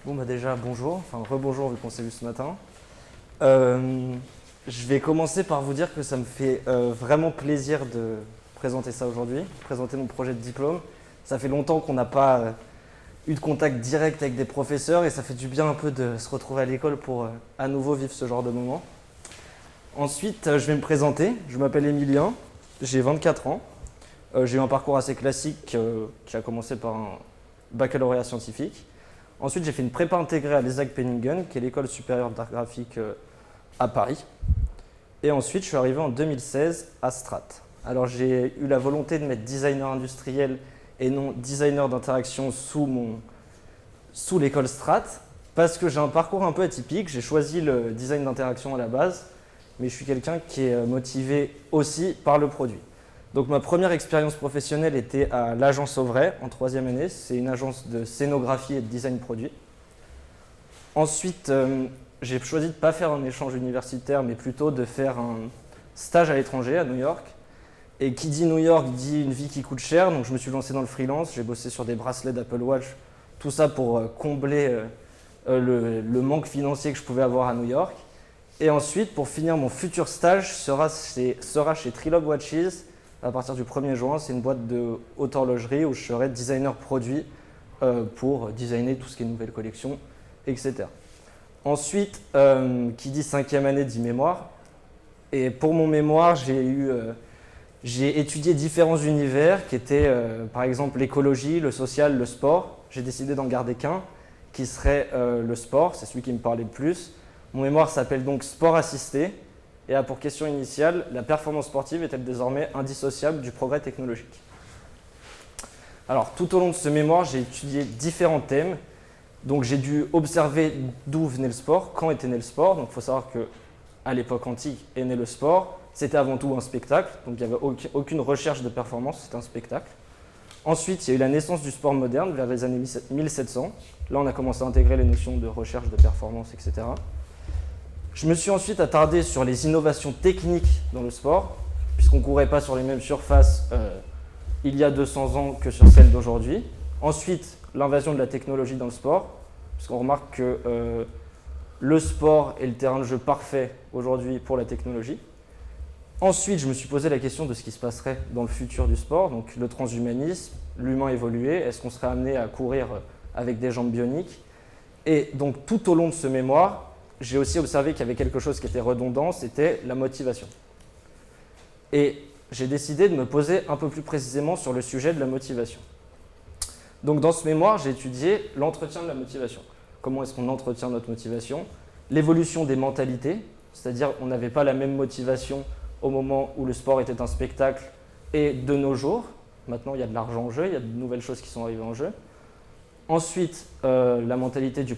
Bon bah déjà bonjour, enfin rebonjour vu qu'on s'est vu ce matin. Euh, je vais commencer par vous dire que ça me fait vraiment plaisir de présenter ça aujourd'hui, présenter mon projet de diplôme. Ça fait longtemps qu'on n'a pas eu de contact direct avec des professeurs et ça fait du bien un peu de se retrouver à l'école pour à nouveau vivre ce genre de moment. Ensuite, je vais me présenter. Je m'appelle Emilien, j'ai 24 ans. J'ai eu un parcours assez classique qui a commencé par un baccalauréat scientifique. Ensuite, j'ai fait une prépa intégrée à l'ESAG Penningen, qui est l'école supérieure d'art graphique à Paris. Et ensuite, je suis arrivé en 2016 à Strat. Alors, j'ai eu la volonté de mettre designer industriel et non designer d'interaction sous l'école Strat, parce que j'ai un parcours un peu atypique. J'ai choisi le design d'interaction à la base, mais je suis quelqu'un qui est motivé aussi par le produit. Donc ma première expérience professionnelle était à l'agence Auvray en troisième année. C'est une agence de scénographie et de design produit. Ensuite, j'ai choisi de ne pas faire un échange universitaire, mais plutôt de faire un stage à l'étranger, à New York. Et qui dit New York dit une vie qui coûte cher, donc je me suis lancé dans le freelance. J'ai bossé sur des bracelets d'Apple Watch, tout ça pour combler le manque financier que je pouvais avoir à New York. Et ensuite, pour finir, mon futur stage sera chez Trilog Watches, à partir du 1er juin. C'est une boîte de haute horlogerie où je serai designer produit pour designer tout ce qui est nouvelle collection, etc. Ensuite, qui dit 5e année dit mémoire. Et pour mon mémoire, j'ai étudié différents univers qui étaient par exemple l'écologie, le social, le sport. J'ai décidé d'en garder qu'un, qui serait le sport. C'est celui qui me parlait le plus. Mon mémoire s'appelle donc sport assisté. Et a pour question initiale, la performance sportive est-elle désormais indissociable du progrès technologique? Alors, tout au long de ce mémoire, j'ai étudié différents thèmes. Donc, j'ai dû observer d'où venait le sport, quand était né le sport. Donc, il faut savoir qu'à l'époque antique est né le sport. C'était avant tout un spectacle. Donc, il n'y avait aucune recherche de performance, c'était un spectacle. Ensuite, il y a eu la naissance du sport moderne vers les années 1700. Là, on a commencé à intégrer les notions de recherche de performance, etc. Je me suis ensuite attardé sur les innovations techniques dans le sport, puisqu'on ne courait pas sur les mêmes surfaces il y a 200 ans que sur celles d'aujourd'hui. Ensuite, l'invasion de la technologie dans le sport, puisqu'on remarque que le sport est le terrain de jeu parfait aujourd'hui pour la technologie. Ensuite, je me suis posé la question de ce qui se passerait dans le futur du sport, donc le transhumanisme, l'humain évolué, est-ce qu'on serait amené à courir avec des jambes bioniques? Et donc tout au long de ce mémoire, j'ai aussi observé qu'il y avait quelque chose qui était redondant, c'était la motivation. Et j'ai décidé de me poser un peu plus précisément sur le sujet de la motivation. Donc dans ce mémoire, j'ai étudié l'entretien de la motivation. Comment est-ce qu'on entretient notre motivation? L'évolution des mentalités, c'est-à-dire on n'avait pas la même motivation au moment où le sport était un spectacle et de nos jours. Maintenant, il y a de l'argent en jeu, il y a de nouvelles choses qui sont arrivées en jeu. Ensuite, la mentalité du